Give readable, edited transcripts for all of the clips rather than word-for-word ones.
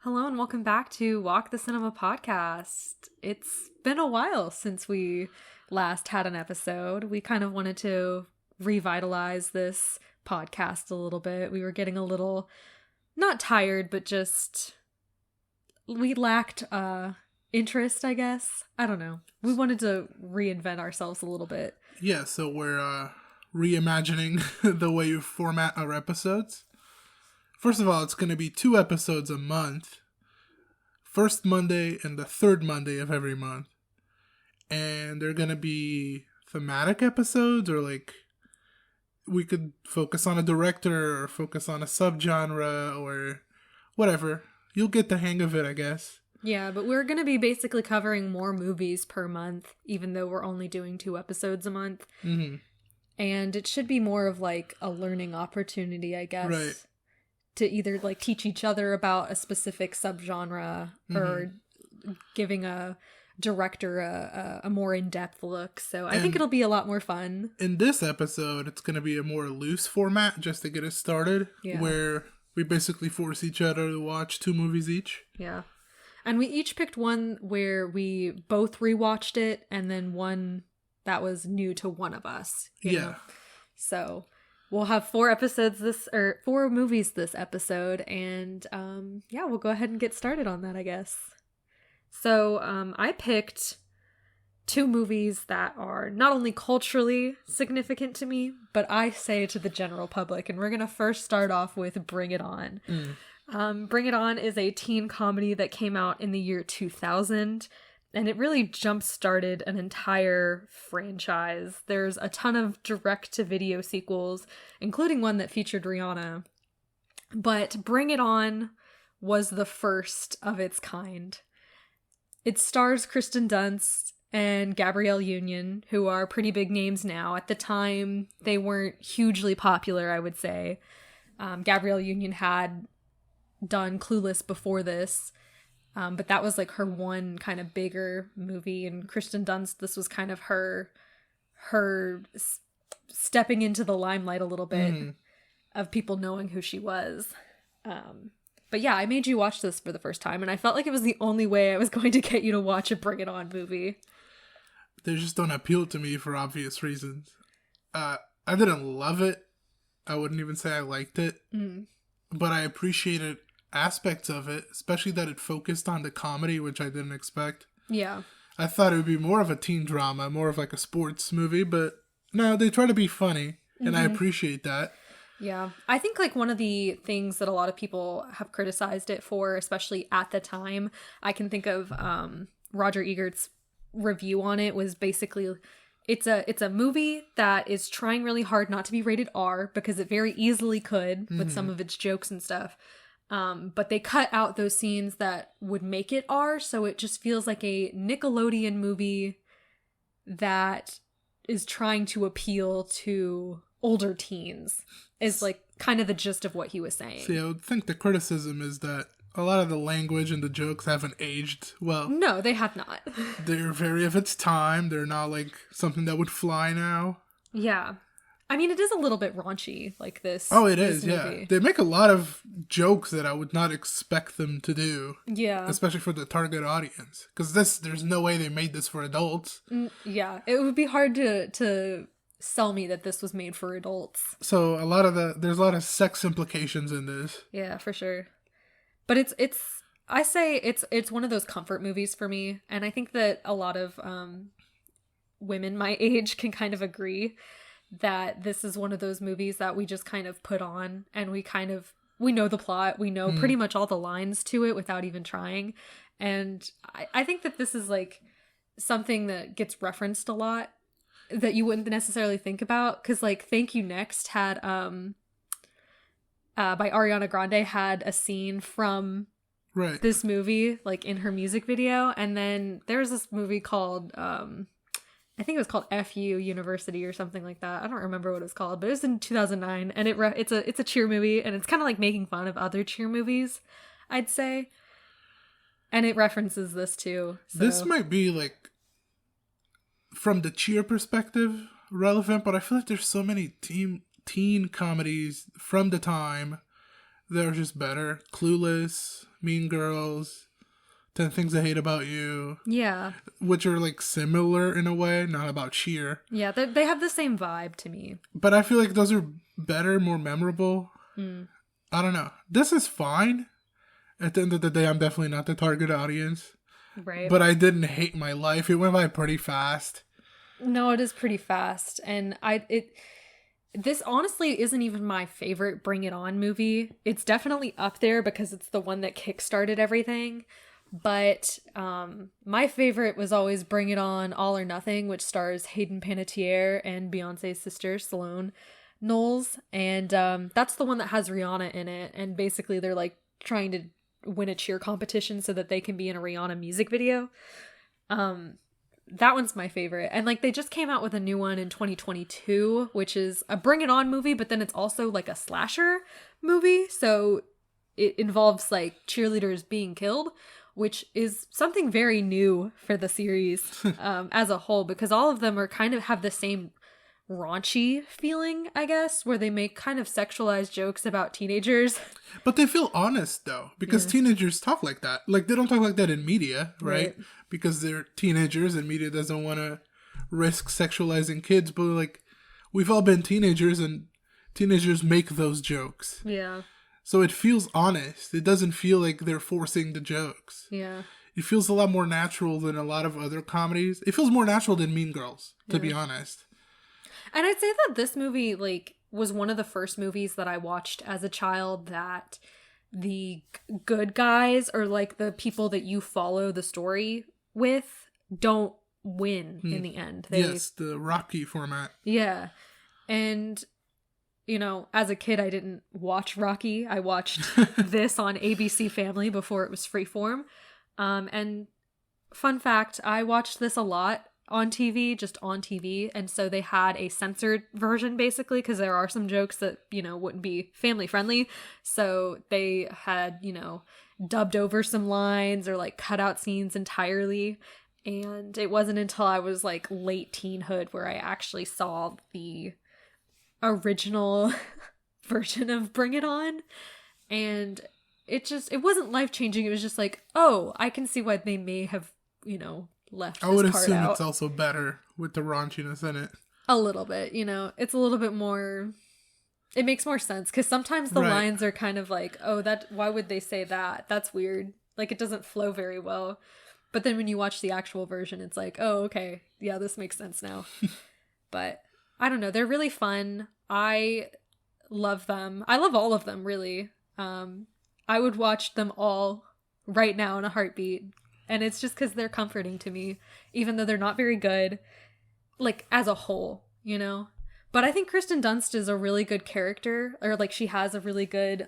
Hello and welcome back to Walk the Cinema podcast. It's been a while since we last had an episode. We kind of wanted to revitalize this podcast a little bit. We were getting a little, not tired, but just, we lacked interest, I guess. I don't know. We wanted to reinvent ourselves a little bit. Yeah, so we're reimagining the way you format our episodes. First of all, it's going to be 2 episodes a month. First Monday and the third Monday of every month. And they're going to be thematic episodes, or like we could focus on a director or focus on a subgenre or whatever. You'll get the hang of it, I guess. Yeah, but we're going to be basically covering more movies per month, even though we're only doing 2 episodes a month. Mm-hmm. And it should be more of like a learning opportunity, I guess. Right. To either like teach each other about a specific subgenre or giving a director a more in-depth look. So I think it'll be a lot more fun. In this episode, it's going to be a more loose format just to get us started, where we basically force each other to watch 2 movies each. Yeah. And we each picked one where we both rewatched it, and then one that was new to one of us. You know? So we'll have 4 movies this episode, and we'll go ahead and get started on that, I guess. So I picked 2 movies that are not only culturally significant to me, but I say to the general public, and we're going to first start off with Bring It On. Bring It On is a teen comedy that came out in the year 2000, and it really jump-started an entire franchise. There's a ton of direct-to-video sequels, including one that featured Rihanna. But Bring It On was the first of its kind. It stars Kristen Dunst and Gabrielle Union, who are pretty big names now. At the time, they weren't hugely popular, I would say. Gabrielle Union had done Clueless before this. But that was like her one kind of bigger movie, and Kristen Dunst, this was kind of her stepping into the limelight a little bit of people knowing who she was. But yeah, I made you watch this for the first time, and I felt like it was the only way I was going to get you to watch a Bring It On movie. They just don't appeal to me for obvious reasons. I didn't love it. I wouldn't even say I liked it. But I appreciated aspects of it, especially that it focused on the comedy, which I didn't expect. Yeah. I thought it would be more of a teen drama, more of like a sports movie, but no, they try to be funny, and I appreciate that. Yeah. I think like one of the things that a lot of people have criticized it for, especially at the time, I can think of Roger Ebert's review on it was basically it's a movie that is trying really hard not to be rated R, because it very easily could with some of its jokes and stuff. But they cut out those scenes that would make it R, so it just feels like a Nickelodeon movie that is trying to appeal to older teens, is like kind of the gist of what he was saying. See, I would think the criticism is that a lot of the language and the jokes haven't aged well. No, they have not. They're very of its time. They're not like something that would fly now. Yeah. I mean, it is a little bit raunchy, like this. Oh, it is, yeah. They make a lot of jokes that I would not expect them to do. Yeah. Especially for the target audience. Because there's no way they made this for adults. Yeah. It would be hard to sell me that this was made for adults. So there's a lot of sex implications in this. Yeah, for sure. But I say it's one of those comfort movies for me. And I think that a lot of women my age can kind of agree that this is one of those movies that we just kind of put on, and we know the plot, we know pretty much all the lines to it without even trying. And I think that this is like something that gets referenced a lot that you wouldn't necessarily think about, because like Thank You Next had by Ariana Grande had a scene from this movie like in her music video. And then there's this movie called I think it was called FU University or something like that. I don't remember what it was called, but it was in 2009, and it's a cheer movie, and it's kind of like making fun of other cheer movies, I'd say. And it references this too. So. This might be like, from the cheer perspective, relevant, but I feel like there's so many teen comedies from the time They're just better. Clueless, Mean Girls, 10 Things I Hate About You. Yeah. Which are like similar in a way, not about cheer. Yeah, they have the same vibe to me. But I feel like those are better, more memorable. I don't know. This is fine. At the end of the day, I'm definitely not the target audience. Right. But I didn't hate my life. It went by pretty fast. No, it is pretty fast. And this honestly isn't even my favorite Bring It On movie. It's definitely up there because it's the one that kickstarted everything. But my favorite was always Bring It On, All or Nothing, which stars Hayden Panettiere and Beyonce's sister, Sloane Knowles. And that's the one that has Rihanna in it. And basically they're like trying to win a cheer competition so that they can be in a Rihanna music video. That one's my favorite. And like they just came out with a new one in 2022, which is a Bring It On movie, but then it's also like a slasher movie. So it involves like cheerleaders being killed, which is something very new for the series as a whole, because all of them are kind of have the same raunchy feeling, I guess, where they make kind of sexualized jokes about teenagers. But they feel honest though, because teenagers talk like that. Like they don't talk like that in media, right? Because they're teenagers and media doesn't want to risk sexualizing kids. But like we've all been teenagers and teenagers make those jokes. Yeah. So it feels honest. It doesn't feel like they're forcing the jokes. Yeah. It feels a lot more natural than a lot of other comedies. It feels more natural than Mean Girls, to be honest. And I'd say that this movie, like, was one of the first movies that I watched as a child that the good guys, or like the people that you follow the story with, don't win in the end. Yes, the Rocky format. Yeah. And, you know, as a kid, I didn't watch Rocky. I watched this on ABC Family before it was Freeform. And fun fact, I watched this a lot on TV, just on TV, and so they had a censored version basically because there are some jokes that, you know, wouldn't be family friendly, so they had, you know, dubbed over some lines or like cut out scenes entirely. And it wasn't until I was like late teenhood where I actually saw the original version of Bring It On, and it wasn't life-changing. It was just like, oh, I can see why they may have, you know, left this part out. I would assume it's also better with the raunchiness in it. A little bit, you know. It's a little bit more... It makes more sense, because sometimes the lines are kind of like, oh, why would they say that? That's weird. Like, it doesn't flow very well. But then when you watch the actual version, it's like, oh, okay, yeah, this makes sense now. But, I don't know, they're really fun. I love them. I love all of them, really. I would watch them all right now in a heartbeat. And it's just because they're comforting to me, even though they're not very good, like, as a whole, you know? But I think Kristen Dunst is a really good character, or, like, she has a really good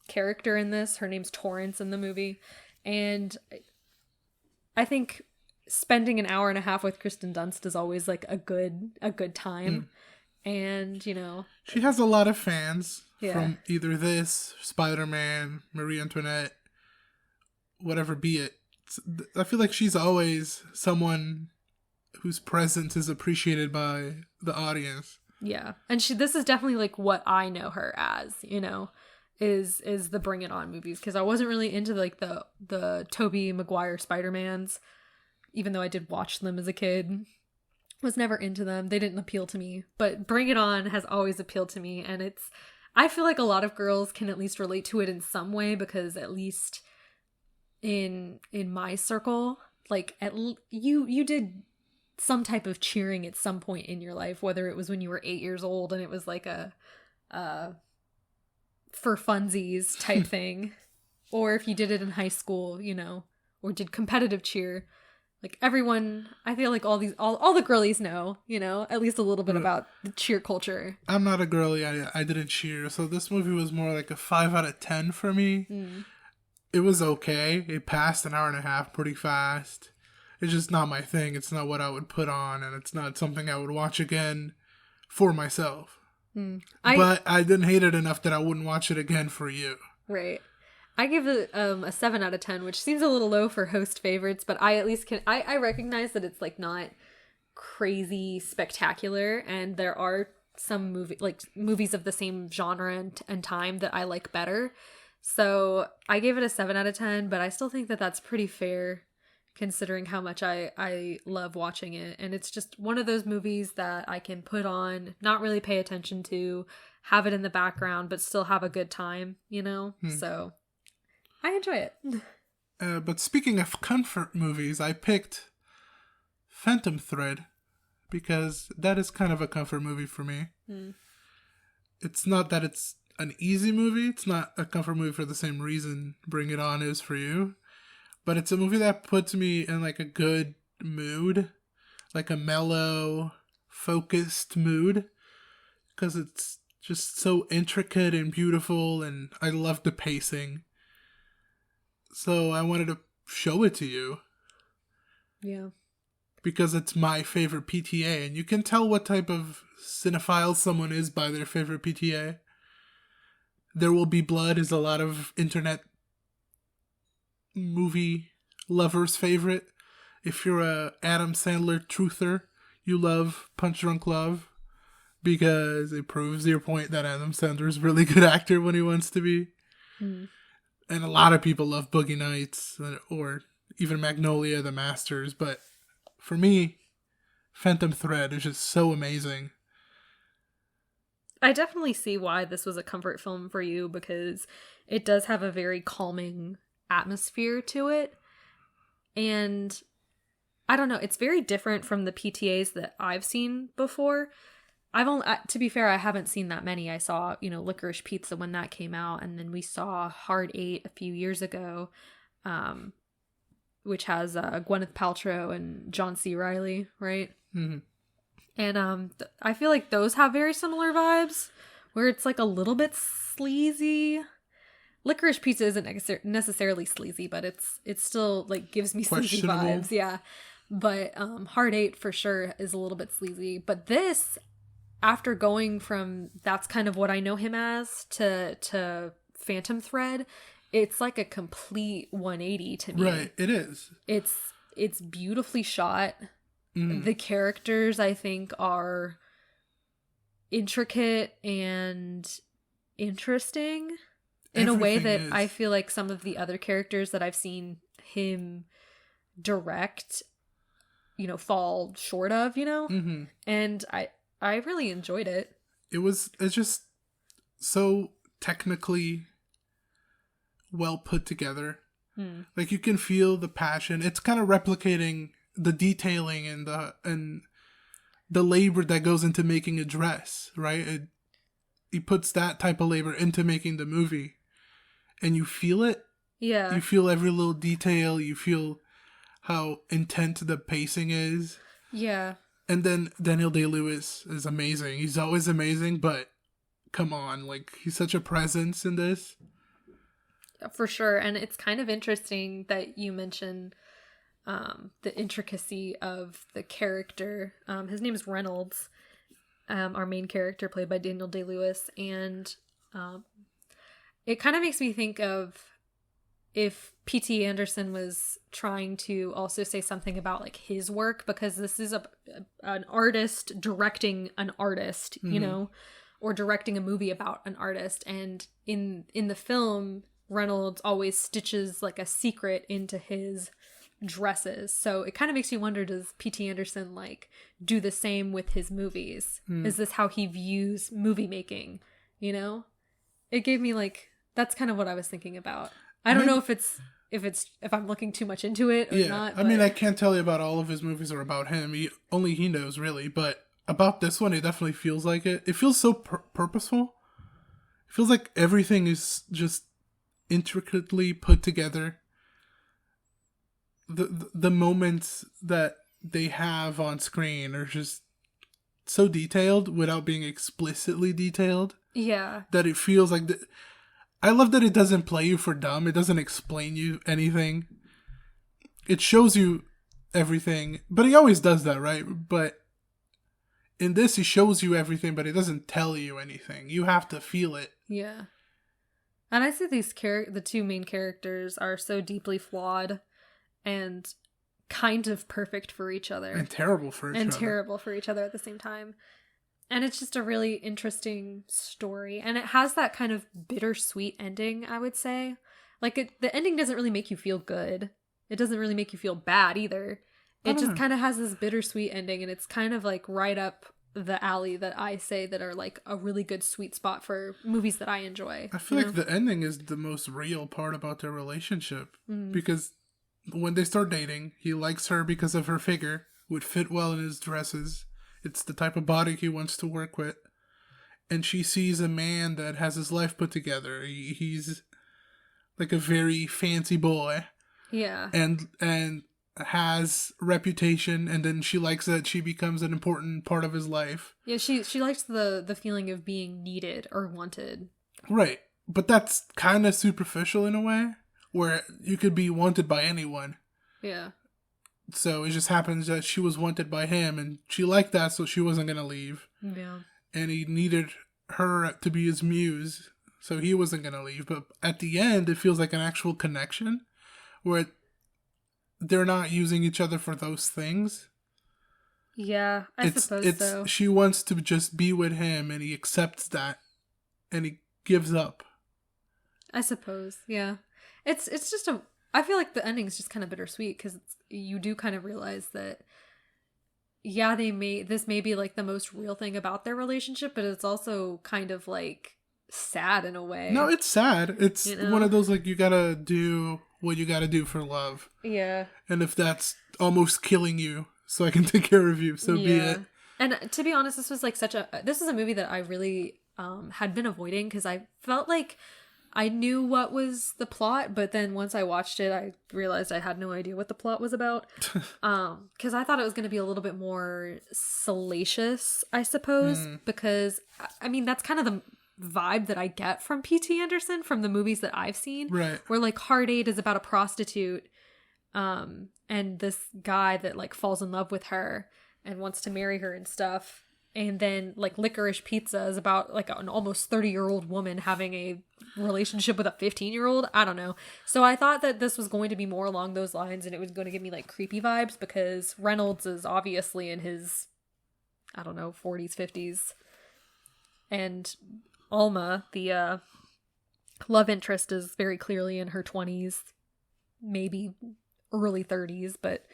character in this. Her name's Torrance in the movie. And I think spending an hour and a half with Kristen Dunst is always, like, a good time. And, you know... She has a lot of fans from either this, Spider-Man, Marie Antoinette, whatever be it. I feel like she's always someone whose presence is appreciated by the audience. Yeah. And this is definitely like what I know her as, you know, is the Bring It On movies, because I wasn't really into like the Tobey Maguire Spider-Mans, even though I did watch them as a kid. Was never into them. They didn't appeal to me. But Bring It On has always appealed to me, and I feel like a lot of girls can at least relate to it in some way, because at least in my circle, like you did some type of cheering at some point in your life, whether it was when you were 8 years old and it was like a for funsies type thing, or if you did it in high school, you know, or did competitive cheer. Like everyone, I feel like all the girlies know, you know, at least a little bit about the cheer culture. I'm not a girly. I didn't cheer, so this movie was more like a 5 out of 10 for me. It was okay. It passed an hour and a half pretty fast. It's just not my thing. It's not what I would put on, and it's not something I would watch again for myself. But I didn't hate it enough that I wouldn't watch it again for you. Right. I give it a 7 out of 10, which seems a little low for host favorites, but I at least can... I recognize that it's like not crazy spectacular, and there are some movies of the same genre and time that I like better. So I gave it a 7 out of 10, but I still think that that's pretty fair considering how much I love watching it. And it's just one of those movies that I can put on, not really pay attention to, have it in the background, but still have a good time, you know? So I enjoy it. But speaking of comfort movies, I picked Phantom Thread because that is kind of a comfort movie for me. It's not that it's an easy movie. It's not a comfort movie for the same reason Bring It On is for you. But it's a movie that puts me in like a good mood. Like a mellow, focused mood. Because it's just so intricate and beautiful, and I love the pacing. So I wanted to show it to you. Yeah. Because it's my favorite PTA, and you can tell what type of cinephile someone is by their favorite PTA. There Will Be Blood is a lot of internet movie lovers' favorite. If you're a Adam Sandler truther, you love Punch Drunk Love because it proves your point that Adam Sandler's a really good actor when he wants to be. And a lot of people love Boogie Nights or even Magnolia, The Masters. But for me, Phantom Thread is just so amazing. I definitely see why this was a comfort film for you, because it does have a very calming atmosphere to it. And I don't know, it's very different from the PTAs that I've seen before. To be fair, I haven't seen that many. I saw, Licorice Pizza when that came out, and then we saw Hard 8 a few years ago, which has Gwyneth Paltrow and John C. Reilly, right? Mm-hmm. And I feel like those have very similar vibes, where it's like a little bit sleazy. Licorice Pizza isn't necessarily sleazy, but it's still like gives me sleazy vibes, yeah. But Hard 8 for sure is a little bit sleazy. But this, after going from that's kind of what I know him as to Phantom Thread, it's like a complete 180 to me. Right, it is. It's beautifully shot. The characters, I think, are intricate and interesting in a way that I feel like some of the other characters that I've seen him direct, fall short of, And I really enjoyed it. It's just so technically well put together. Like you can feel the passion. It's kind of replicating the detailing and the labor that goes into making a dress, right? He puts that type of labor into making the movie, and you feel it. Yeah. You feel every little detail. You feel how intense the pacing is. Yeah. And then Daniel Day-Lewis is amazing. He's always amazing, but come on, like he's such a presence in this. For sure. And it's kind of interesting that you mention the intricacy of the character. His name is Reynolds, our main character played by Daniel Day-Lewis. And it kind of makes me think of if P.T. Anderson was trying to also say something about like his work, because this is an artist directing an artist, or directing a movie about an artist. And in the film, Reynolds always stitches like a secret into his dresses. So it kind of makes you wonder, does P.T. Anderson like do the same with his movies? Is this how he views movie making? It gave me like, that's kind of what I was thinking about. I don't know if I'm looking too much into it or not. But... I mean, I can't tell you about all of his movies are about him. Only he knows, really. But about this one, it definitely feels like it. It feels so purposeful. It feels like everything is just intricately put together. The moments that they have on screen are just so detailed without being explicitly detailed. Yeah. That it feels like... I love that it doesn't play you for dumb. It doesn't explain you anything. It shows you everything. But he always does that, right? But in this, he shows you everything, but it doesn't tell you anything. You have to feel it. Yeah. And I see the two main characters are so deeply flawed and kind of perfect for each other. And terrible for each other. And terrible for each other at the same time. And it's just a really interesting story. And it has that kind of bittersweet ending, I would say. Like, the ending doesn't really make you feel good. It doesn't really make you feel bad either. It just kind of has this bittersweet ending, and it's kind of like right up the alley that I say that are like a really good sweet spot for movies that I enjoy. I feel like the ending is the most real part about their relationship. Because when they start dating, he likes her because of her figure, would fit well in his dresses. It's the type of body he wants to work with. And she sees a man that has his life put together. He's like a very fancy boy. Yeah. And has reputation, and then she likes that she becomes an important part of his life. Yeah, she likes the feeling of being needed or wanted. Right. But that's kind of superficial in a way, where you could be wanted by anyone. Yeah. So it just happens that she was wanted by him, and she liked that, so she wasn't going to leave. Yeah. And he needed her to be his muse, so he wasn't going to leave. But at the end, it feels like an actual connection, where they're not using each other for those things. Yeah, I suppose so. She wants to just be with him, and he accepts that, and he gives up. I suppose, yeah. It's just I feel like the ending's just kind of bittersweet, because you do kind of realize that, yeah, this may be like the most real thing about their relationship, but it's also kind of like sad in a way. No, it's sad. It's one of those, like, you gotta do what you gotta do for love. Yeah. And if that's almost killing you so I can take care of you, so be it. And to be honest, this was a movie that I really had been avoiding, because I felt like I knew what was the plot, but then once I watched it, I realized I had no idea what the plot was about. Because I thought it was going to be a little bit more salacious, I suppose, because, I mean, that's kind of the vibe that I get from P.T. Anderson from the movies that I've seen. Right. Where, like, Hard Eight is about a prostitute, and this guy that, like, falls in love with her and wants to marry her and stuff. And then, like, Licorice Pizza is about, like, an almost 30-year-old woman having a relationship with a 15-year-old. I don't know. So I thought that this was going to be more along those lines, and it was going to give me, like, creepy vibes, because Reynolds is obviously in his, I don't know, 40s, 50s. And Alma, the love interest, is very clearly in her 20s, maybe early 30s, but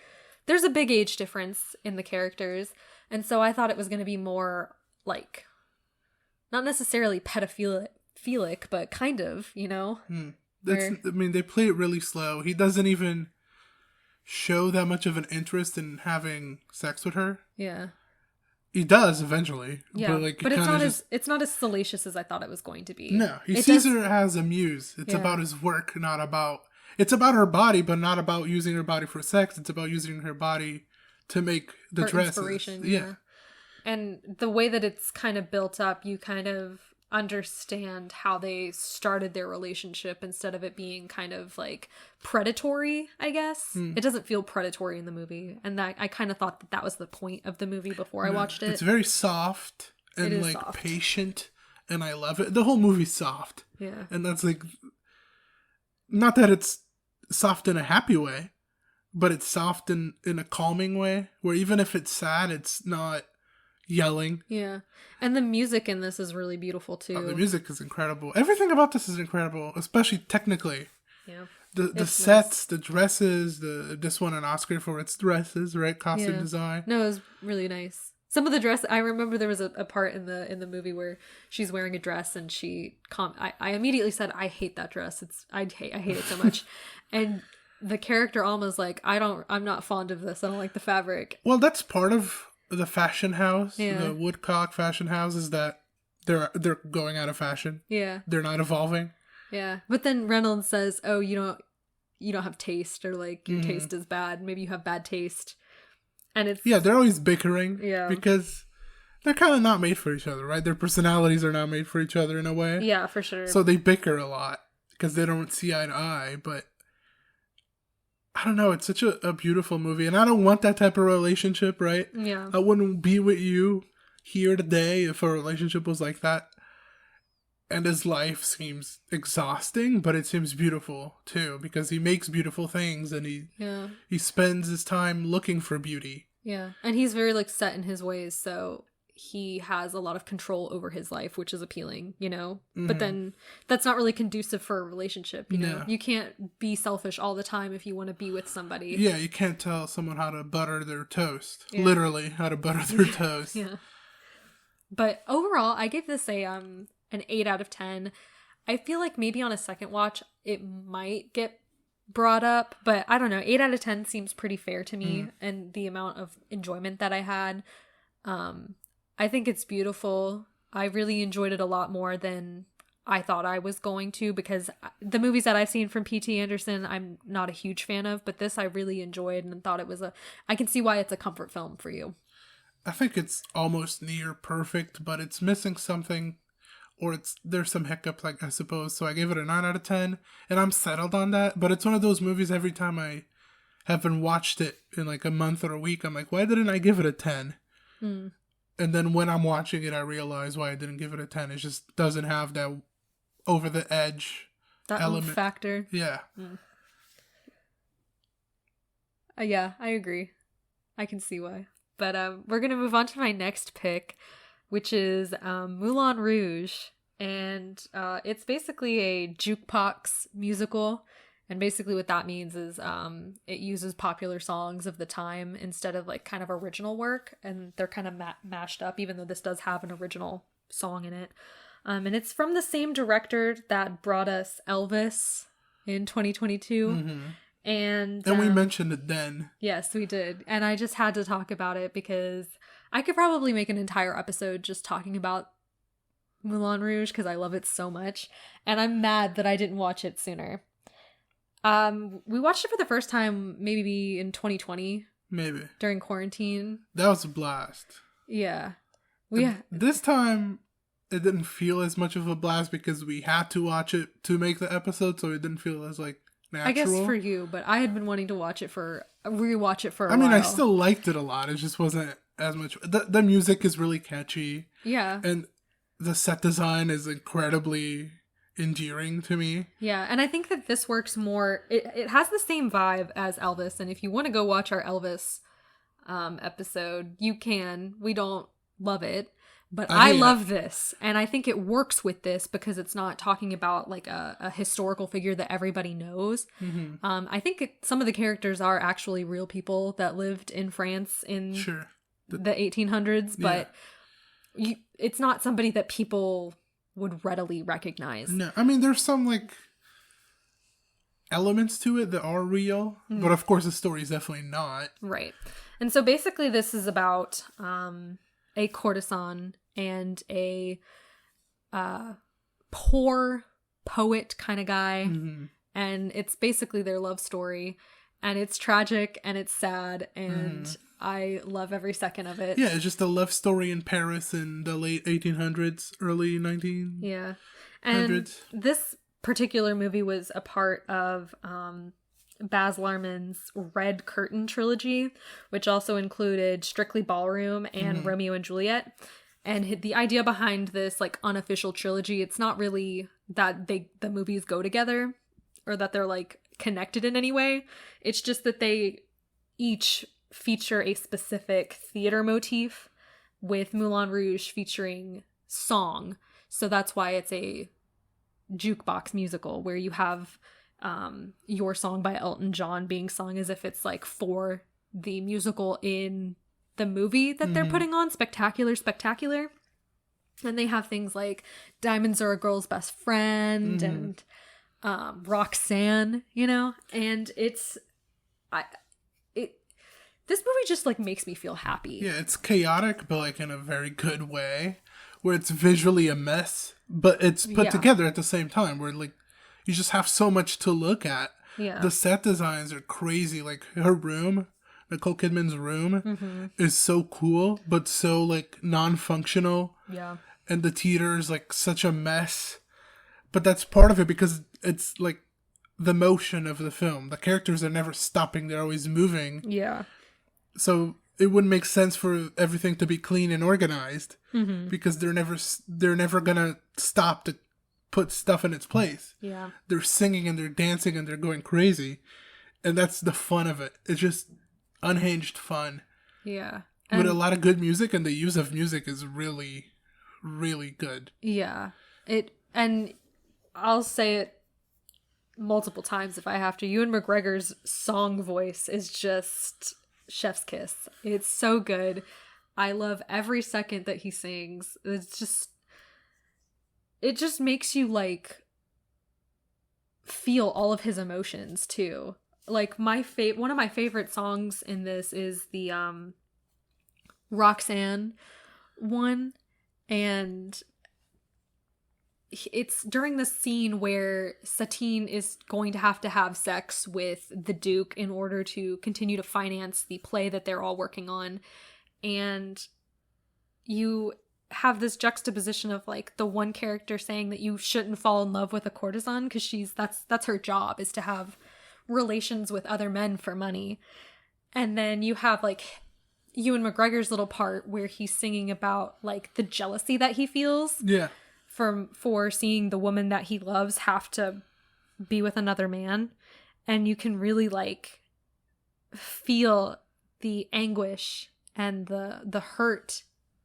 there's a big age difference in the characters. And so I thought it was going to be more, like, not necessarily pedophilic, but kind of, you know? I mean, they play it really slow. He doesn't even show that much of an interest in having sex with her. Yeah. He does eventually. Yeah, but it's not as salacious as I thought it was going to be. No, he sees her as a muse. It's about his work, not about... It's about her body, but not about using her body for sex. It's about using her body to make the dresses. Inspiration, yeah. And the way that it's kind of built up, you kind of understand how they started their relationship instead of it being kind of like predatory, I guess. It doesn't feel predatory in the movie. And I kind of thought that was the point of the movie before I watched it. It's very soft and like soft. Patient. And I love it. The whole movie's soft. Yeah. And that's like, not that it's soft in a happy way, but it's soft in a calming way, where even if it's sad, it's not yelling. Yeah. And the music in this is really beautiful too. The music is incredible. Everything about this is incredible, especially technically. Yeah. The sets, nice. The dresses, this won an Oscar for its dresses, right? Costume design. No, it was really nice. Some of the dress, I remember there was a part in the movie where she's wearing a dress and I immediately said, I hate that dress. I hate it so much. And the character Alma's like, I'm not fond of this. I don't like the fabric. Well, that's part of the fashion house. Yeah. The Woodcock fashion house is that they're going out of fashion. Yeah. They're not evolving. Yeah. But then Reynolds says, oh, you don't have taste, or like your taste is bad. Maybe you have bad taste. And it's... Yeah, they're always bickering. Yeah. Because they're kind of not made for each other, right? Their personalities are not made for each other in a way. Yeah, for sure. So they bicker a lot because they don't see eye to eye. But I don't know. It's such a beautiful movie. And I don't want that type of relationship, right? Yeah. I wouldn't be with you here today if a relationship was like that. And his life seems exhausting, but it seems beautiful too, because he makes beautiful things and he spends his time looking for beauty. Yeah. And he's very like set in his ways, so he has a lot of control over his life, which is appealing, you know? But then that's not really conducive for a relationship, you know? You can't be selfish all the time if you want to be with somebody. Yeah, you can't tell someone how to butter their toast. Yeah. Literally, how to butter their toast. Yeah. But overall, I give this an 8 out of 10. I feel like maybe on a second watch, it might get brought up, but I don't know. 8 out of 10 seems pretty fair to me, and the amount of enjoyment that I had. I think it's beautiful. I really enjoyed it a lot more than I thought I was going to, because the movies that I've seen from P.T. Anderson, I'm not a huge fan of, but this I really enjoyed and thought it was I can see why it's a comfort film for you. I think it's almost near perfect, but it's missing something, or there's some hiccup, like, I suppose. So I gave it a 9 out of 10, and I'm settled on that. But it's one of those movies, every time I haven't watched it in like a month or a week, I'm like, why didn't I give it a 10? And then when I'm watching it, I realize why I didn't give it a 10. It just doesn't have that over the edge element. Factor. Yeah. Yeah, I agree. I can see why. But we're going to move on to my next pick, which is Moulin Rouge. And it's basically a jukebox musical. And basically what that means is it uses popular songs of the time instead of like kind of original work. And they're kind of mashed up, even though this does have an original song in it. And it's from the same director that brought us Elvis in 2022. And we mentioned it then. Yes, we did. And I just had to talk about it because I could probably make an entire episode just talking about Moulin Rouge because I love it so much. And I'm mad that I didn't watch it sooner. We watched it for the first time maybe in 2020. Maybe. During quarantine. That was a blast. Yeah. This time, it didn't feel as much of a blast because we had to watch it to make the episode, so it didn't feel as, like, natural. I guess for you, but I had been wanting to rewatch it for a while. I mean, I still liked it a lot. It just wasn't as much. The music is really catchy. Yeah. And the set design is incredibly endearing to me. Yeah, and I think that this works more. It has the same vibe as Elvis, and if you want to go watch our Elvis episode, you can. We don't love it, but I love this, and I think it works with this because it's not talking about like a historical figure that everybody knows. I think some of the characters are actually real people that lived in France in the 1800s, but it's not somebody that people would readily recognize. No, I mean, there's some like elements to it that are real, but of course the story is definitely not. Right. And so basically this is about a courtesan and a poor poet kind of guy. And it's basically their love story, and it's tragic and it's sad, and I love every second of it. Yeah, it's just a love story in Paris in the late 1800s, early 1900s. Yeah. And this particular movie was a part of Baz Luhrmann's Red Curtain trilogy, which also included Strictly Ballroom and Romeo and Juliet. And the idea behind this like unofficial trilogy, it's not really that the movies go together or that they're like connected in any way. It's just that they each feature a specific theater motif, with Moulin Rouge featuring song. So that's why it's a jukebox musical, where you have Your Song by Elton John being sung as if it's like for the musical in the movie that they're putting on, Spectacular. And they have things like Diamonds Are a Girl's Best Friend and Roxanne, you know? And this movie just like makes me feel happy. Yeah, it's chaotic, but like in a very good way, where it's visually a mess, but it's put together at the same time, where like you just have so much to look at. Yeah. The set designs are crazy. Like her room, Nicole Kidman's room, is so cool, but so like non-functional. Yeah. And the theater is like such a mess. But that's part of it because it's like the motion of the film. The characters are never stopping. They're always moving. Yeah. So it wouldn't make sense for everything to be clean and organized because they're never gonna stop to put stuff in its place. Yeah. They're singing and they're dancing and they're going crazy. And that's the fun of it. It's just unhinged fun. Yeah. with a lot of good music, and the use of music is really, really good. Yeah. And I'll say it multiple times if I have to. Ewan McGregor's song voice is just chef's kiss. It's so good. I love every second that he sings. It just makes you like feel all of his emotions too. Like one of my favorite songs in this is the Roxanne one, and it's during the scene where Satine is going to have sex with the Duke in order to continue to finance the play that they're all working on. And you have this juxtaposition of like the one character saying that you shouldn't fall in love with a courtesan because that's her job, is to have relations with other men for money. And then you have like Ewan McGregor's little part where he's singing about like the jealousy that he feels. Yeah. For seeing the woman that he loves have to be with another man. And you can really like feel the anguish and the hurt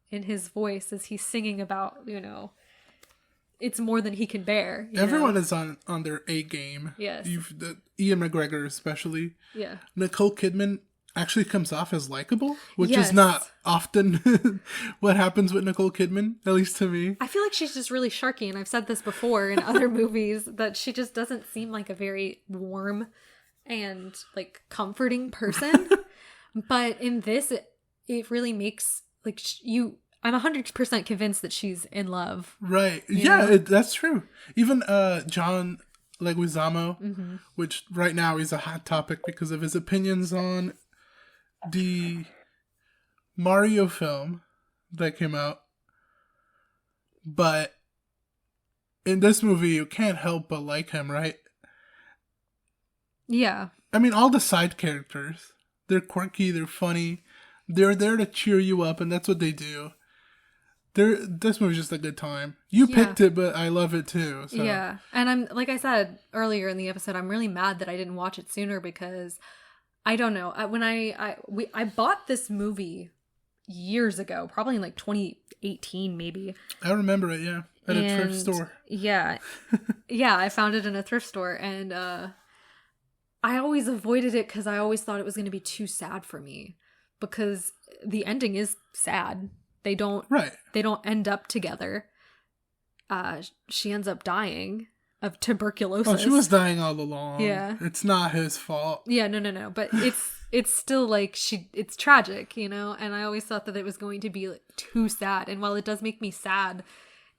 in his voice as he's singing about, you know, it's more than he can bear. Everyone is on their A game. Yes. Ian McGregor especially. Yeah. Nicole Kidman actually comes off as likable, which is not often what happens with Nicole Kidman, at least to me. I feel like she's just really sharky, and I've said this before in other movies, that she just doesn't seem like a very warm and like comforting person. But in this, it really makes like I'm 100% convinced that she's in love. Right. Yeah, that's true. Even John Leguizamo, which right now is a hot topic because of his opinions on the Mario film that came out. But in this movie, you can't help but like him, right? Yeah. I mean, all the side characters, they're quirky, they're funny, they're there to cheer you up, and that's what they do. This movie's just a good time. You picked it, but I love it too. So. Yeah. And I'm, like I said earlier in the episode, I'm really mad that I didn't watch it sooner because I don't know. When I bought this movie years ago, probably in like 2018 maybe. I remember it, yeah. At a thrift store. Yeah. Yeah, I found it in a thrift store, and I always avoided it because I always thought it was going to be too sad for me, because the ending is sad. They don't end up together. She ends up dying of tuberculosis. Oh, she was dying all along. Yeah. It's not his fault. Yeah, no. But it's still like it's tragic, you know? And I always thought that it was going to be like, too sad. And while it does make me sad,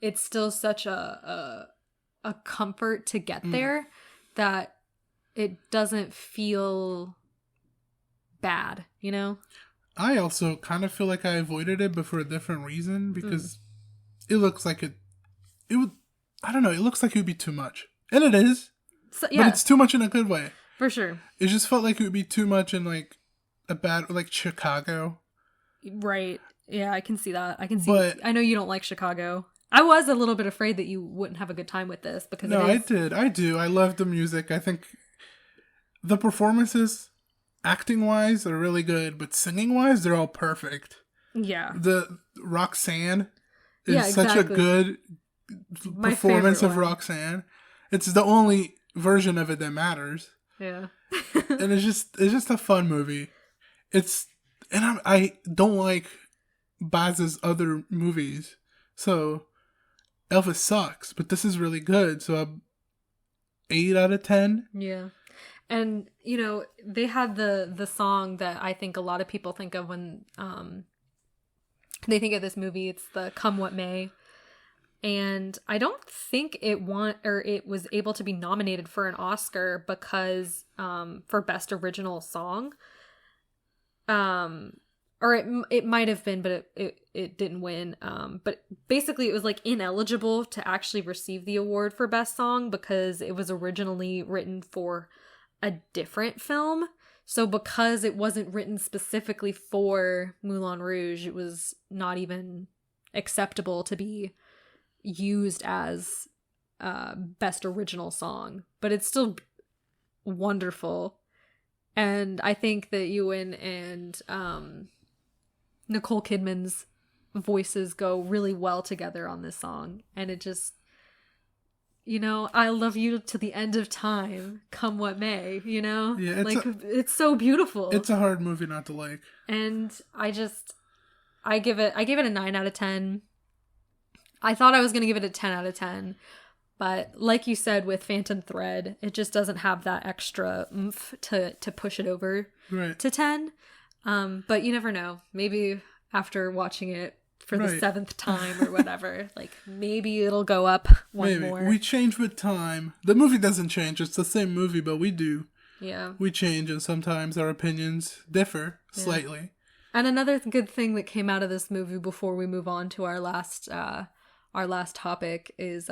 it's still such a comfort to get there that it doesn't feel bad, you know? I also kind of feel like I avoided it, but for a different reason, because it looks like it would, I don't know, it looks like it would be too much. And it is. So, yeah. But it's too much in a good way. For sure. It just felt like it would be too much in like a bad, like Chicago. Right. Yeah, I can see that. I know you don't like Chicago. I was a little bit afraid that you wouldn't have a good time with this because I did. I do. I love the music. I think the performances, acting wise, are really good, but singing wise, they're all perfect. Yeah. The Roxanne is such a good performance of Roxanne. It's the only version of it that matters. Yeah. And it's just a fun movie. I don't like Baz's other movies. So Elvis sucks, but this is really good. So I'm 8 out of 10. Yeah. And, you know, they had the song that I think a lot of people think of when they think of this movie. It's the Come What May. And I don't think it was able to be nominated for an Oscar because for Best Original Song. Or it might have been, but it didn't win. But basically it was like ineligible to actually receive the award for Best Song because it was originally written for a different film. So because it wasn't written specifically for Moulin Rouge, it was not even acceptable to be used as Best Original Song. But it's still wonderful. And I think that Ewan and Nicole Kidman's voices go really well together on this song. And it just, I love you to the end of time, come what may, Yeah, it's so beautiful. It's a hard movie not to like. And I gave it a 9 out of 10. I thought I was going to give it a 10 out of 10. But like you said with Phantom Thread, it just doesn't have that extra oomph to push it over to 10. But you never know. Maybe after watching it for the 7th time or whatever, like maybe it'll go up more. We change with time. The movie doesn't change. It's the same movie, but we do. Yeah. We change, and sometimes our opinions differ slightly. And another good thing that came out of this movie before we move on to our last topic is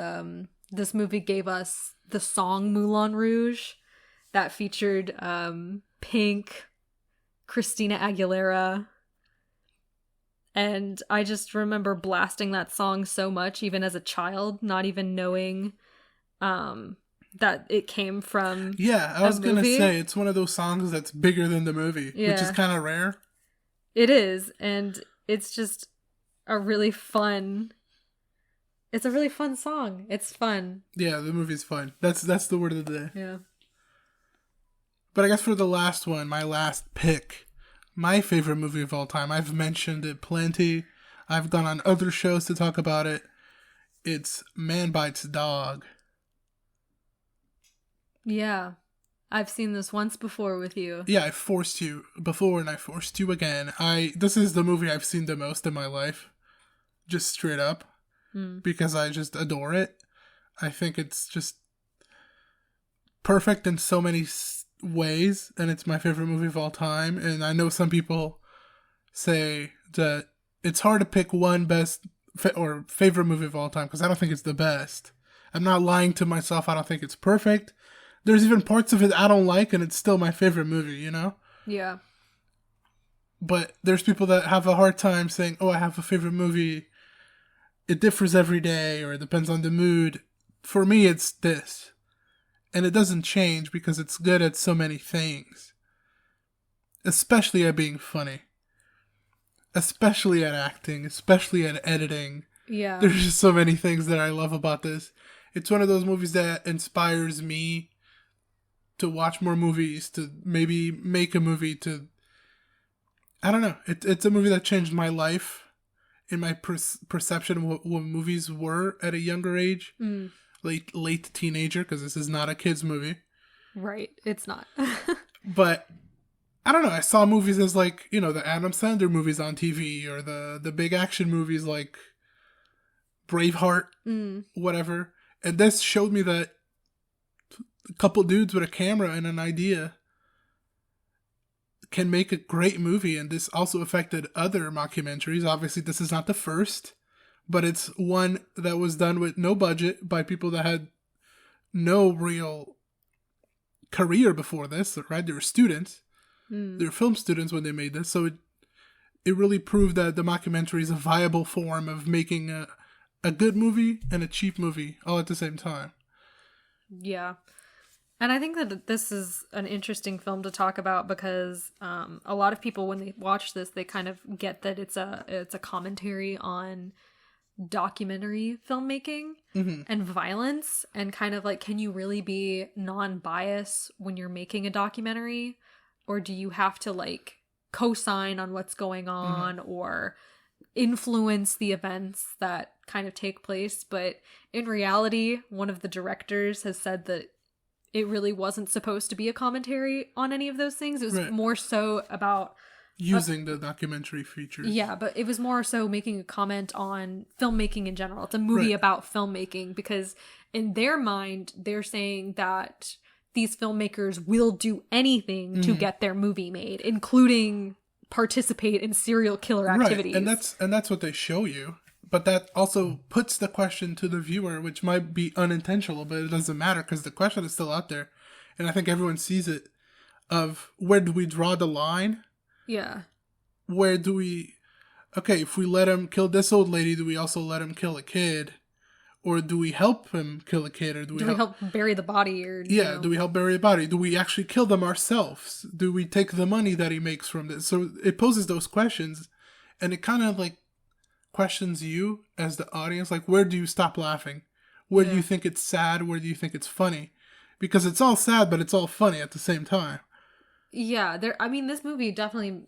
this movie gave us the song Moulin Rouge that featured Pink, Christina Aguilera. And I just remember blasting that song so much, even as a child, not even knowing that it came from I was going to say, it's one of those songs that's bigger than the movie, which is kind of rare. It is, and it's just a really fun... It's a really fun song. It's fun. Yeah, the movie's fun. That's the word of the day. Yeah. But I guess for the last one, my last pick... My favorite movie of all time. I've mentioned it plenty. I've gone on other shows to talk about it. It's Man Bites Dog. Yeah. I've seen this once before with you. Yeah, I forced you before and I forced you again. This is the movie I've seen the most in my life. Just straight up. Because I just adore it. I think it's just perfect in so many ways, and it's my favorite movie of all time. And I know some people say that it's hard to pick one best or favorite movie of all time because I don't think it's the best. I'm not lying to myself. I don't think it's perfect. There's even parts of it I don't like, and it's still my favorite movie, Yeah. But there's people that have a hard time saying, I have a favorite movie. It differs every day, or it depends on the mood. For me, it's this. And it doesn't change because it's good at so many things. Especially at being funny. Especially at acting. Especially at editing. Yeah. There's just so many things that I love about this. It's one of those movies that inspires me to watch more movies, to maybe make a movie, to... I don't know. It's a movie that changed my life in my perception of what movies were at a younger age. Late teenager, because this is not a kid's movie. Right, it's not. But I don't know, I saw movies as like, the Adam Sandler movies on TV, or the big action movies like Braveheart, whatever. And this showed me that a couple dudes with a camera and an idea can make a great movie. And this also affected other mockumentaries. Obviously, this is not the first. But it's one that was done with no budget by people that had no real career before this, right? They were students. They were film students when they made this. So it really proved that the mockumentary is a viable form of making a good movie and a cheap movie all at the same time. Yeah. And I think that this is an interesting film to talk about because a lot of people, when they watch this, they kind of get that it's a commentary on documentary filmmaking and violence, and kind of like, can you really be non-biased when you're making a documentary, or do you have to like co-sign on what's going on or influence the events that kind of take place? But in reality, one of the directors has said that it really wasn't supposed to be a commentary on any of those things. It was more so about using the documentary features. Yeah, but it was more so making a comment on filmmaking in general. It's a movie about filmmaking, because in their mind, they're saying that these filmmakers will do anything to get their movie made, including participate in serial killer activities. Right, and that's what they show you. But that also puts the question to the viewer, which might be unintentional, but it doesn't matter because the question is still out there. And I think everyone sees it, of where do we draw the line? Yeah. Where do we... Okay, if we let him kill this old lady, do we also let him kill a kid? Or do we help him kill a kid? Or do we help bury the body? Or do we help bury the body? Do we actually kill them ourselves? Do we take the money that he makes from this? So it poses those questions. And it kind of like questions you as the audience, like, where do you stop laughing? Where do you think it's sad? Where do you think it's funny? Because it's all sad, but it's all funny at the same time. Yeah, this movie definitely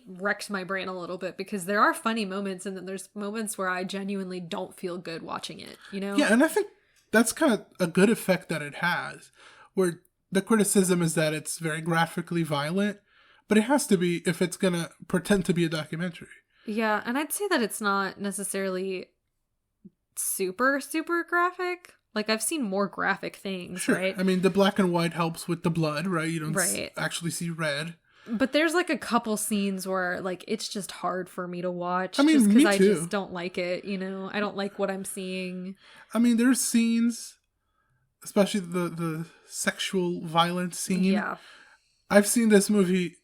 wrecked my brain a little bit, because there are funny moments, and then there's moments where I genuinely don't feel good watching it, you know? Yeah, and I think that's kind of a good effect that it has, where the criticism is that it's very graphically violent, but it has to be if it's going to pretend to be a documentary. Yeah, and I'd say that it's not necessarily super, super graphic. Like, I've seen more graphic things, sure. Right? I mean, the black and white helps with the blood, right? You don't right. Actually see red. But there's, like, a couple scenes where, like, it's just hard for me to watch. I mean, just because me too. I just don't like it, you know? I don't like what I'm seeing. I mean, there's scenes, especially the sexual violence scene. Yeah. I've seen this movie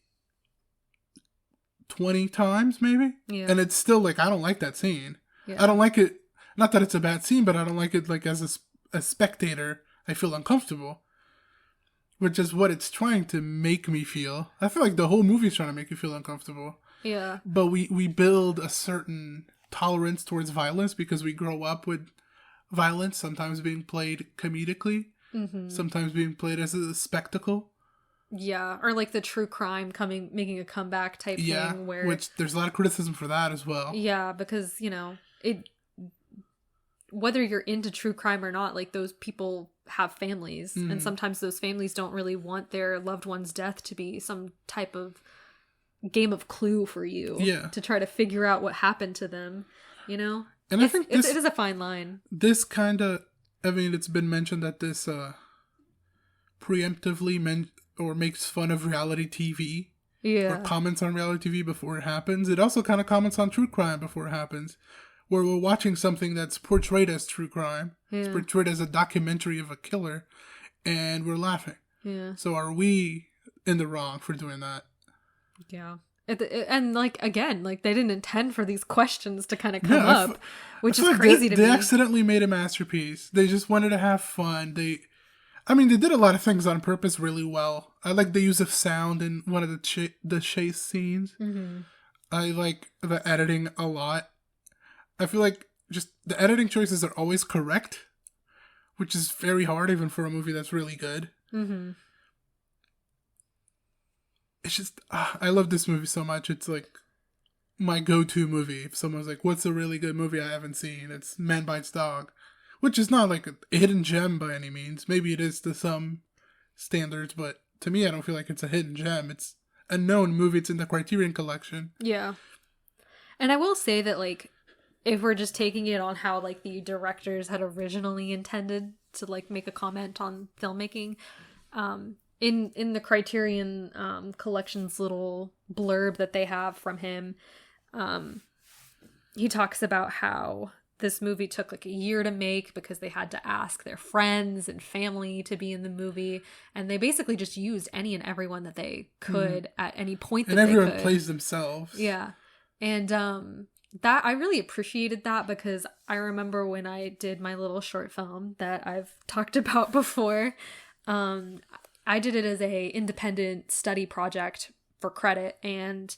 20 times, maybe? Yeah. And it's still, like, I don't like that scene. Yeah. I don't like it. Not that it's a bad scene, but I don't like it, like, as a spectator, I feel uncomfortable. Which is what it's trying to make me feel. I feel like the whole movie is trying to make you feel uncomfortable. Yeah. But we build a certain tolerance towards violence because we grow up with violence, sometimes being played comedically, sometimes being played as a spectacle. Yeah, or like the true crime making a comeback type thing, where which there's a lot of criticism for that as well. Yeah, because, you know, whether you're into true crime or not, like, those people have families, and sometimes those families don't really want their loved one's death to be some type of game of Clue for you to try to figure out what happened to them, you know? And I think it is a fine line. This kind of, I mean, it's been mentioned that this preemptively makes fun of reality TV. Yeah. Or comments on reality TV before it happens. It also kind of comments on true crime before it happens. Where we're watching something that's portrayed as true crime. Yeah. It's portrayed as a documentary of a killer. And we're laughing. Yeah. So are we in the wrong for doing that? Yeah. And, like, again, like, they didn't intend for these questions to kind of come up. Which is crazy to me. They accidentally made a masterpiece. They just wanted to have fun. They did a lot of things on purpose really well. I like the use of sound in one of the chase scenes. Mm-hmm. I like the editing a lot. I feel like just the editing choices are always correct, which is very hard even for a movie that's really good. Mm-hmm. It's just, I love this movie so much. It's like my go-to movie. If someone's like, what's a really good movie I haven't seen? It's Man Bites Dog, which is not like a hidden gem by any means. Maybe it is to some standards, but to me, I don't feel like it's a hidden gem. It's a known movie. It's in the Criterion Collection. Yeah. And I will say that, like, if we're just taking it on how, like, the directors had originally intended to, like, make a comment on filmmaking, in the Criterion Collection's little blurb that they have from him, he talks about how this movie took, like, a year to make because they had to ask their friends and family to be in the movie, and they basically just used any and everyone that they could at any point that they could. And everyone plays themselves. Yeah. And that I really appreciated that, because I remember when I did my little short film that I've talked about before, I did it as a independent study project for credit, and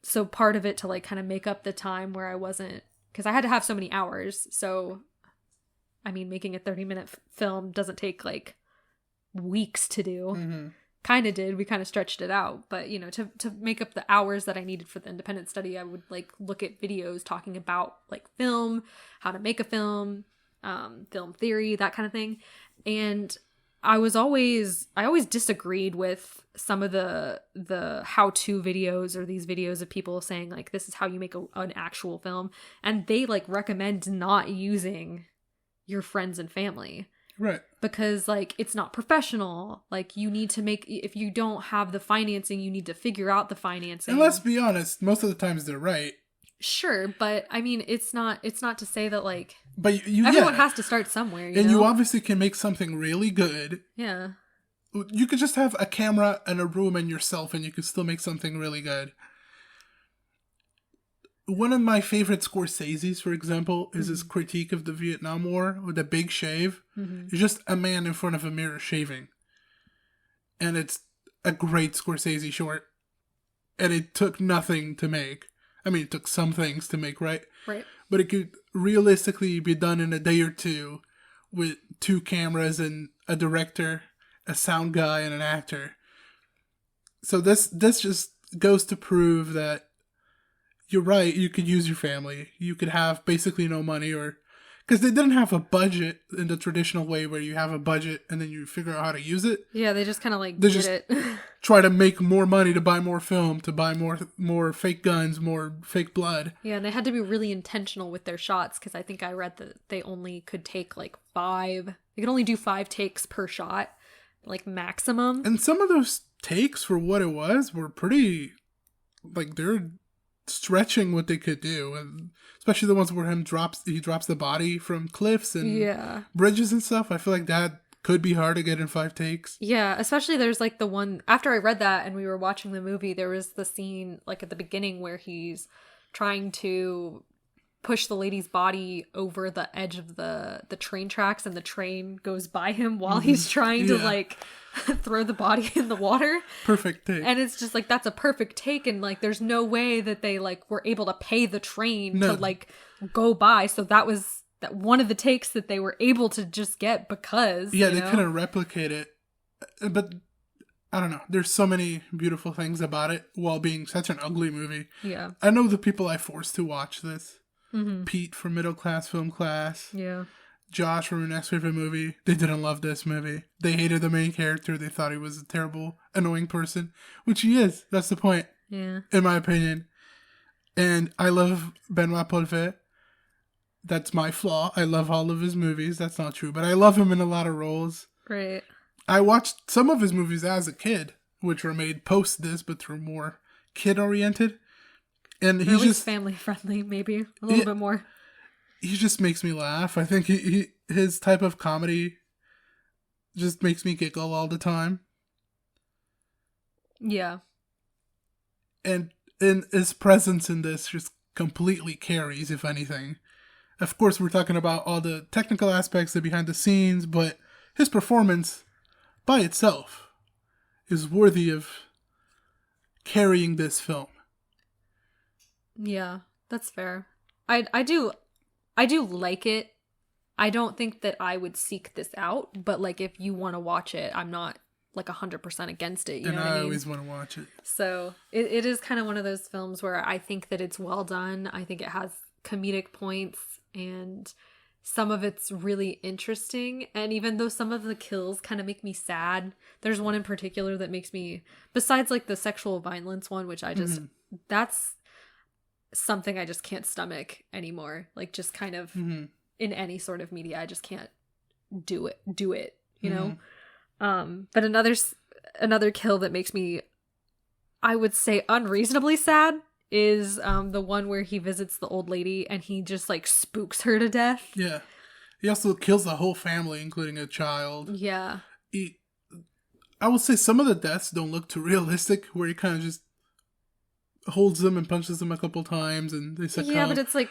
so part of it to, like, kind of make up the time where I wasn't, because I had to have so many hours. So, I mean, making a 30-minute film doesn't take, like, weeks to do. Mm-hmm. Kind of did. We kind of stretched it out. But, you know, to make up the hours that I needed for the independent study, I would, like, look at videos talking about, like, film, how to make a film, film theory, that kind of thing. And I always disagreed with some of the how-to videos, or these videos of people saying, like, this is how you make an actual film. And they, like, recommend not using your friends and family. Right. Because, like, it's not professional. Like, you need to if you don't have the financing, you need to figure out the financing. And let's be honest, most of the times they're right. Sure, but I mean, it's not to say that, like, but everyone has to start somewhere, you know? You obviously can make something really good. Yeah. You could just have a camera and a room and yourself, and you could still make something really good. One of my favorite Scorsese's, for example, is his critique of the Vietnam War with The Big Shave. Mm-hmm. It's just a man in front of a mirror shaving. And it's a great Scorsese short. And it took nothing to make. I mean, it took some things to make right. Right. But it could realistically be done in a day or two with 2 cameras and a director, a sound guy, and an actor. So this just goes to prove that you're right. You could use your family. You could have basically no money, or because they didn't have a budget in the traditional way where you have a budget and then you figure out how to use it. Yeah, they just kind of like they did just it. try to make more money to buy more film, to buy more fake guns, more fake blood. Yeah, and they had to be really intentional with their shots, because I think I read that they only could take like 5. They could only do 5 takes per shot, like maximum. And some of those takes, for what it was, were pretty, like, they're stretching what they could do, and especially the ones where he drops the body from cliffs and bridges and stuff. I feel like that could be hard to get in 5 takes. Yeah, especially there's like the one after I read that and we were watching the movie, there was the scene like at the beginning where he's trying to push the lady's body over the edge of the train tracks, and the train goes by him while he's trying to like throw the body in the water. Perfect take. And it's just like, that's a perfect take, and like there's no way that they like were able to pay the train to like go by. So that was one of the takes that they were able to just get because they couldn't replicate it. But I don't know. There's so many beautiful things about it while being such an ugly movie. Yeah. I know the people I forced to watch this. Mm-hmm. Pete from Middle Class Film Class. Yeah. Josh from Your Next Favorite Movie. They didn't love this movie. They hated the main character. They thought he was a terrible, annoying person, which he is. That's the point. Yeah. In my opinion. And I love Benoit Poelvoet. That's my flaw. I love all of his movies. That's not true, but I love him in a lot of roles. Right. I watched some of his movies as a kid, which were made post this, but they're more kid-oriented. And he's just family friendly, maybe a little bit more. He just makes me laugh. I think his type of comedy just makes me giggle all the time. Yeah. And his presence in this just completely carries, if anything. Of course, we're talking about all the technical aspects, the behind the scenes, but his performance by itself is worthy of carrying this film. Yeah, that's fair. I do like it. I don't think that I would seek this out, but like if you want to watch it, I'm not like 100% against it. You know what I mean? Always want to watch it. So it is kind of one of those films where I think that it's well done. I think it has comedic points and some of it's really interesting. And even though some of the kills kind of make me sad, there's one in particular that makes me, besides like the sexual violence one, which I just, that's something I just can't stomach anymore. Like just kind of in any sort of media, I just can't do it, you know? But another kill that makes me, I would say, unreasonably sad is the one where he visits the old lady and he just like spooks her to death. Yeah. He also kills the whole family, including a child. Yeah. I would say some of the deaths don't look too realistic, where he kind of just holds them and punches them a couple times and they succumb. Yeah, but it's like,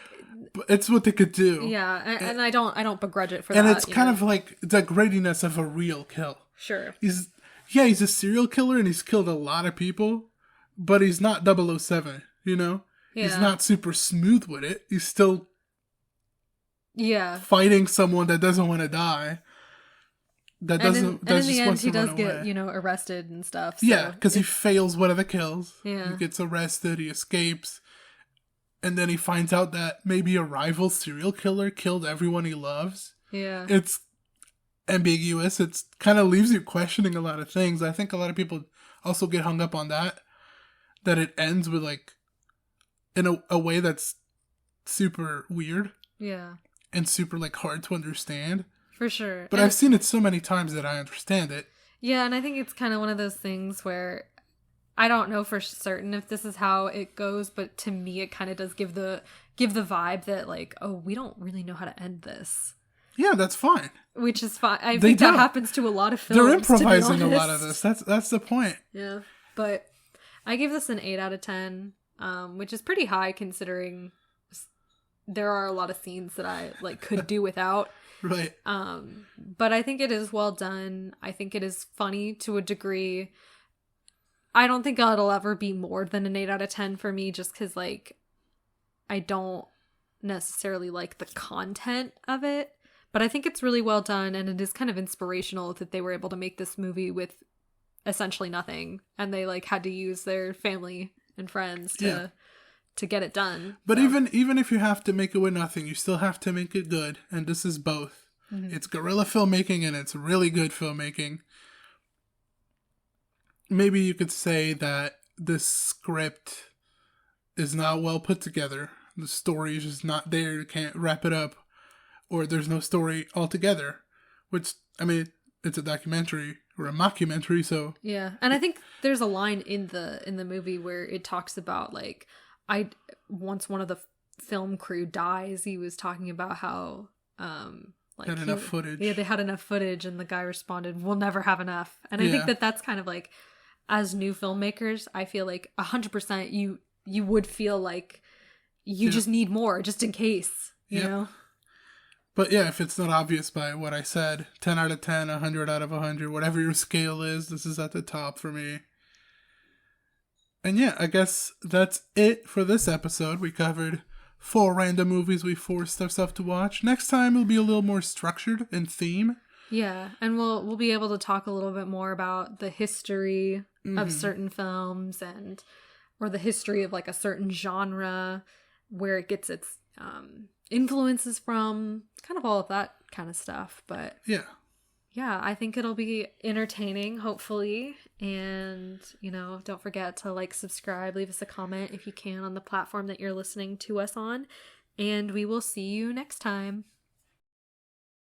it's what they could do. Yeah, and I don't begrudge it for that. And it's kind of like the grittiness of a real kill. Sure. He's a serial killer and he's killed a lot of people, but he's not 007, you know? Yeah. He's not super smooth with it. He's still fighting someone that doesn't want to die. That doesn't. And in the end, he does get arrested and stuff. So yeah, because he fails one of the kills. Yeah, he gets arrested. He escapes, and then he finds out that maybe a rival serial killer killed everyone he loves. Yeah, it's ambiguous. It's kind of leaves you questioning a lot of things. I think a lot of people also get hung up on that it ends with like in a way that's super weird. Yeah, and super like hard to understand. For sure. But I've seen it so many times that I understand it. Yeah, and I think it's kind of one of those things where I don't know for certain if this is how it goes, but to me it kind of does give the vibe that like, oh, we don't really know how to end this. Yeah, that's fine. Which is fine. I think that happens to a lot of films. They're improvising a lot of this. That's the point. Yeah. But I give this an 8 out of 10, which is pretty high considering there are a lot of scenes that I like could do without. Right. But I think it is well done. I think it is funny to a degree. I don't think it'll ever be more than an 8 out of 10 for me, just because like I don't necessarily like the content of it, but I think it's really well done, and it is kind of inspirational that they were able to make this movie with essentially nothing, and they like had to use their family and friends to get it done. But even if you have to make it with nothing, you still have to make it good, and this is both. Mm-hmm. It's guerrilla filmmaking, and it's really good filmmaking. Maybe you could say that this script is not well put together. The story is just not there. You can't wrap it up, or there's no story altogether. Which, I mean, it's a documentary or a mockumentary, so yeah. And I think there's a line in the movie where it talks about like, once one of the film crew dies, he was talking about how like had enough footage. Yeah, they had enough footage, and the guy responded, "We'll never have enough." And I think that's kind of like, as new filmmakers, I feel like 100% you would feel like you just need more, just in case, you know? But yeah, if it's not obvious by what I said, 10 out of 10, 100 out of 100, whatever your scale is, this is at the top for me. And yeah, I guess that's it for this episode. We covered 4 random movies we forced ourselves to watch. Next time it'll be a little more structured in theme. Yeah, and we'll be able to talk a little bit more about the history of certain films, or the history of like a certain genre, where it gets its influences from, kind of all of that kind of stuff. But yeah, I think it'll be entertaining, hopefully. And, don't forget to like, subscribe, leave us a comment if you can on the platform that you're listening to us on. And we will see you next time.